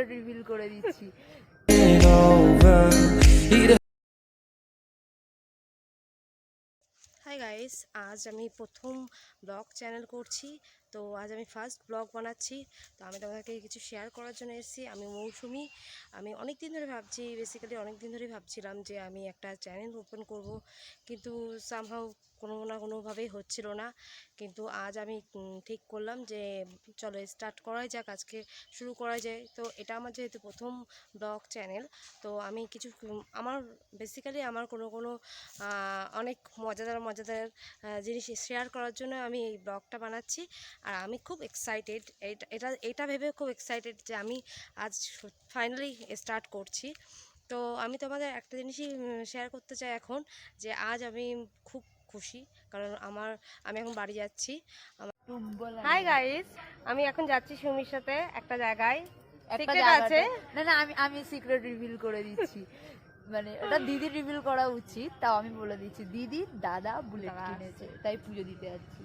Secret reveal করে দিচ্ছি। Hi guys, আজ আমি প্রথম ব্লগ চ্যানেল করছি। তো আজ আমি ফার্স্ট ব্লগ বানাচ্ছি। তো আমি তোমাদেরকে কিছু শেয়ার করার জন্য এসেছি। আমি মৌসুমি। আমি অনেক দিন ধরে ভাবছি, বেসিক্যালি অনেক দিন ধরেই ভাবছিলাম যে আমি একটা চ্যানেল ওপেন করব, কিন্তু সামহাউ কোনো না কোনোভাবেই হচ্ছিল না। কিন্তু আজ আমি ঠিক করলাম যে চলো স্টার্ট করাই যাক, আজকে শুরু করা যায়। তো এটা আমার যেহেতু প্রথম ব্লগ চ্যানেল, তো আমি কিছু আমার বেসিক্যালি আমার কোনো অনেক মজাদার জিনিস শেয়ার করার জন্য আমি এই ব্লগটা বানাচ্ছি। আর আমি খুব এক্সাইটেড, এটা ভেবে খুব এক্সাইটেড যে আমি আজ ফাইনালি স্টার্ট করছি। তো আমি তোমাদের একটা জিনিসই শেয়ার করতে চাই এখন, যে আজ আমি খুব খুশি, কারণ আমি এখন বাড়ি যাচ্ছি। হাই গাইস, আমি এখন যাচ্ছি সুমির সাথে একটা জায়গায়। আছে না না, আমি সিক্রেট রিভিল করে দিচ্ছি। মানে ওটা দিদি রিভিল করা উচিত, তাও আমি বলে দিচ্ছি দিদি দাদা বুলেট কিনেছে, তাই পুজো দিতে যাচ্ছি।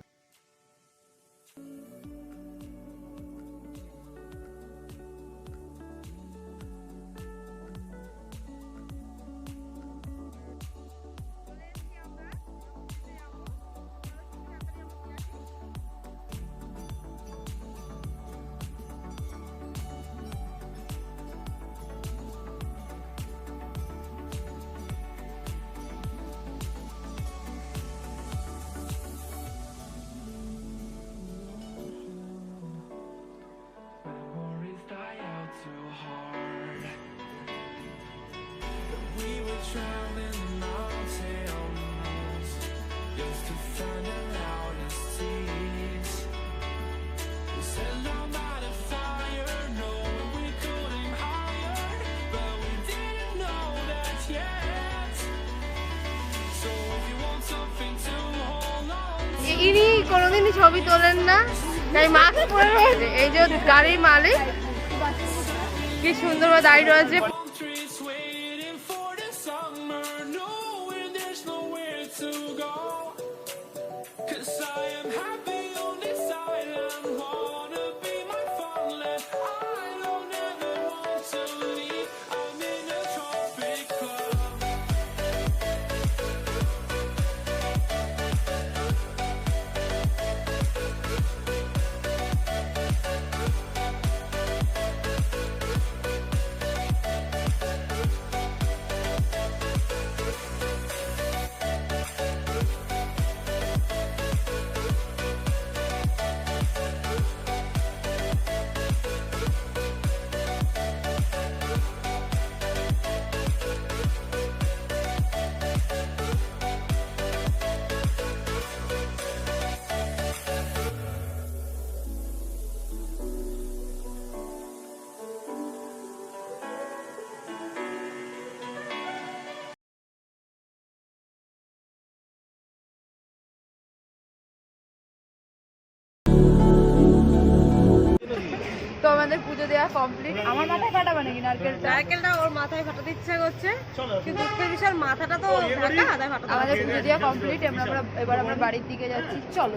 ইনি কোনোদিনই ছবি তোলেন না, তাই মাস্ক পরে রয়েছে। এই যে গাড়ির মালিক কি সুন্দরভাবে দাঁড়িয়ে রয়েছে। তো আমাদের পুজো দেওয়া কমপ্লিট। আমার মাথায় ফাটাবো নাকি নারকেলটা? ওর মাথায় ফাটাতে ইচ্ছা করছে, কিন্তু বিশাল মাথাটা তো ঢাকা। আমাদের পুজো দেওয়া কমপ্লিট। এবার আমরা বাড়ির দিকে যাচ্ছি, চলো।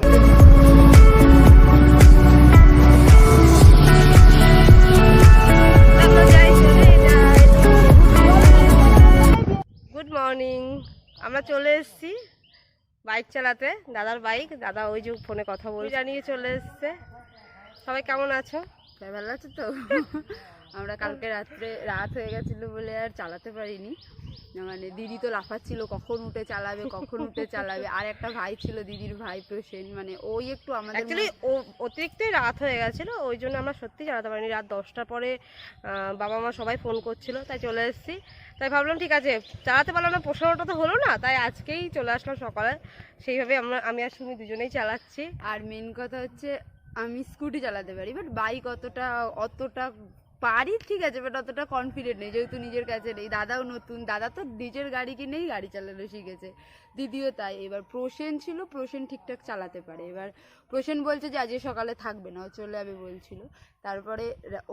গুড মর্নিং, আমরা চলে এসেছি বাইক চালাতে, দাদার বাইক। দাদা ওই যে ফোনে কথা বলে জানিয়ে চলে এসছে। সবাই কেমন আছো? তাই ভালো আছে তো? আমরা কালকে রাত হয়ে গেছিলো বলে আর চালাতে পারিনি। মানে দিদি তো লাফাচ্ছিল কখন উঠে চালাবে। আর একটা ভাই ছিল, দিদির ভাই প্রসেন, মানে ওই একটু আমাদের অতিরিক্তই রাত হয়ে গেছিলো, ওই জন্য আমরা সত্যি চালাতে পারিনি। রাত 10টার পরে বাবা মা সবাই ফোন করছিল, তাই চলে এসেছি। তাই ভাবলাম ঠিক আছে, চালাতে পারলাম না, পোষানোটা তো হলো না, তাই আজকেই চলে আসলাম সকালে। সেইভাবে আমি আর সুমি দুজনেই চালাচ্ছি। আর মেন কথা হচ্ছে আমি স্কুটি চালাতে পারি, বাট বাইক অতটা পারি, ঠিক আছে, বাট অতটা কনফিডেন্ট নেই, যেহেতু নিজের কাছে নেই। দাদাও নতুন, দাদা তো নিজের গাড়ি কিনেই গাড়ি চালানো শিখেছে, দিদিও তাই। এবার প্রসেন ছিল, প্রসেন ঠিকঠাক চালাতে পারে। এবার প্রসেন বলছে যে আজকে সকালে থাকবে না, ও চলে যাবে বলছিল। তারপরে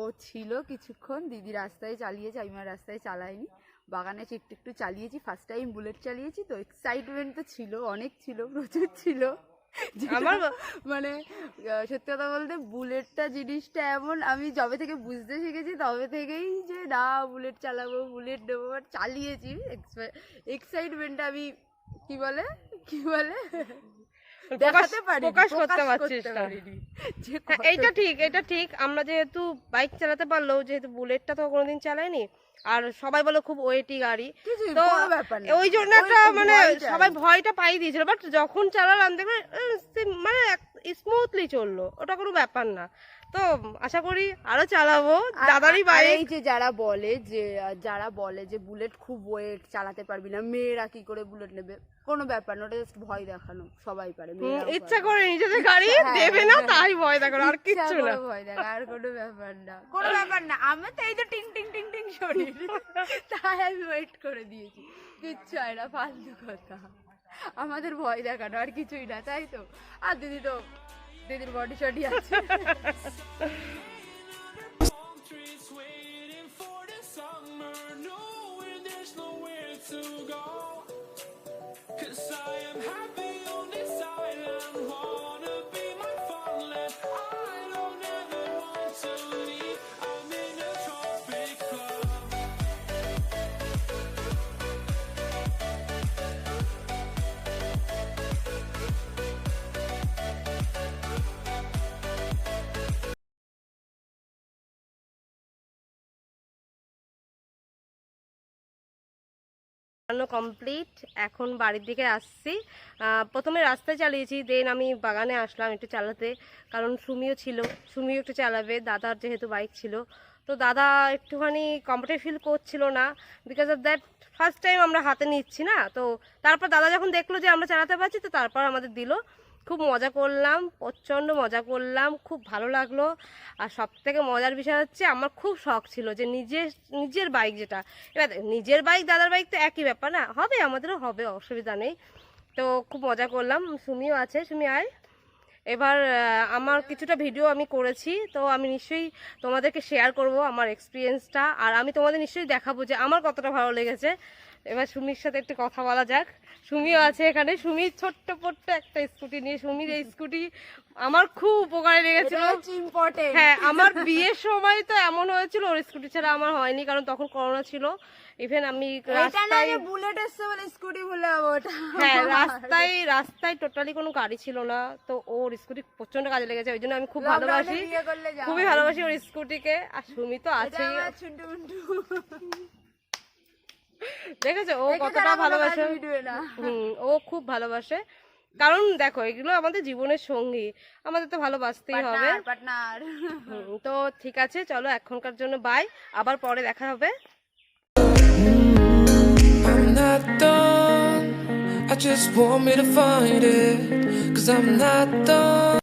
ও ছিল কিছুক্ষণ, দিদি রাস্তায় চালিয়েছে, আমি আর রাস্তায় চালাইনি, বাগানে একটু চালিয়েছি। ফার্স্ট টাইম বুলেট চালিয়েছি, তো এক্সাইটমেন্ট তো ছিল, অনেক ছিল, প্রচুর ছিল। আমার মানে সত্যি কথা বলতে বুলেটটা জিনিসটা এমন, আমি যবে থেকে বুঝতে শিখেছি তবে থেকেই যে না বুলেট চালাবো, বুলেট নেবো, চালিয়েছি। এক্সাইটমেন্টটা আমি কি বলে দেখাতে পারি, প্রকাশ করতে পারছিস না। পারিনি যে এটা ঠিক আমরা যেহেতু বাইক চালাতে পারলেও, যেহেতু বুলেটটা তো কোনোদিন চালাইনি, আর সবাই বলে খুব ওয়েটি গাড়ি, তো ওই জন্য একটা মানে সবাই ভয়টা পাই দিয়েছিল। বাট যখন চালালাম দেখবে মানে স্মুথলি চললো, ওটা কোনো ব্যাপার না। তো আশা করি আরো চালাবো দাদারই বাইক। এই যে যারা বলে যে বুলেট খুব ওয়েট, চালাতে পারবি না, মেয়েরা কি করে বুলেট নেবে, কোনো ব্যাপার না, ওটা জাস্ট ভয় দেখানো, সবাই পারে। ইচ্ছা করে নিজেদের গাড়ি দেবে না তাই ভয় দেখানো, আর কিচ্ছু না, ভয় দেখা আর কোনো ব্যাপার না, আমি তো এই তো টিং টিং টিং টিং শরীর, তাই আমি ওয়েট করে দিয়েছি, কিচ্ছু হয় না, ফালতু কথা, আমাদের ভয় দেখানো আর কিছুই না, তাই তো। আর দিদির বডি শডি আছে। কমপ্লিট, এখন বাড়ির দিকে আসছি। প্রথমে রাস্তায় চালিয়েছি, দেন আমি বাগানে আসলাম একটু চালাতে, কারণ সুমিও একটু চালাবে, দাদার যেহেতু বাইক ছিল। তো দাদা একটুখানি কমফর্টেবল ফিল করছিল না, because of that first time আমরা হাতে নিচ্ছি না। তো তারপর দাদা যখন দেখলো যে আমরা চালাতে পারছি, তো তারপর আমাদের দিল। খুব মজা করলাম, প্রচণ্ড মজা করলাম, খুব ভালো লাগলো। আর সব থেকে মজার বিষয় হচ্ছে, আমার খুব শখ ছিল যে নিজের বাইক, যেটা এবার নিজের বাইক দাদার বাইক তো একই ব্যাপার না, হবে আমাদেরও হবে, অসুবিধা নেই। তো খুব মজা করলাম, সুমিও আছে, সুমি আয়। এবার আমার কিছুটা ভিডিও আমি করেছি, তো আমি নিশ্চয়ই তোমাদেরকে শেয়ার করব আমার এক্সপিরিয়েন্সটা, আর আমি তোমাদের নিশ্চয়ই দেখাবো যে আমার কতটা ভালো লেগেছে। এবার সুমির সাথে একটু কথা বলা যাক। সুমিও আছে এখানে, সুমির ছোট্ট একটা স্কুটি নিয়ে, সুমির এই স্কুটি আমার খুব উপকারে লেগেছিল। হ্যাঁ, আমার বিয়ের সময় তো এমন হয়েছিল, ওর স্কুটি ছাড়া আমার হয়নি, কারণ তখন করোনা ছিল। ইভেন আমি রাস্তায় টোটালি কোনো গাড়ি ছিল না, তো ওর স্কুটি প্রচন্ড কাজে লেগেছে, ওই জন্য আমি খুব ভালোবাসি, খুবই ভালোবাসি ওর স্কুটিকে। আর সুমি তো আছেই, দেখেছো ও কতটা ভালোবাসে, ও খুব ভালোবাসে। কারণ দেখো, এগুলো আমাদের জীবনের সঙ্গী, আমাদের তো ভালোবাসতেই হবে। তো ঠিক আছে, চলো এখনকার জন্য বাই, আবার পরে দেখা হবে। I just want me to find it, 'cause I'm not done.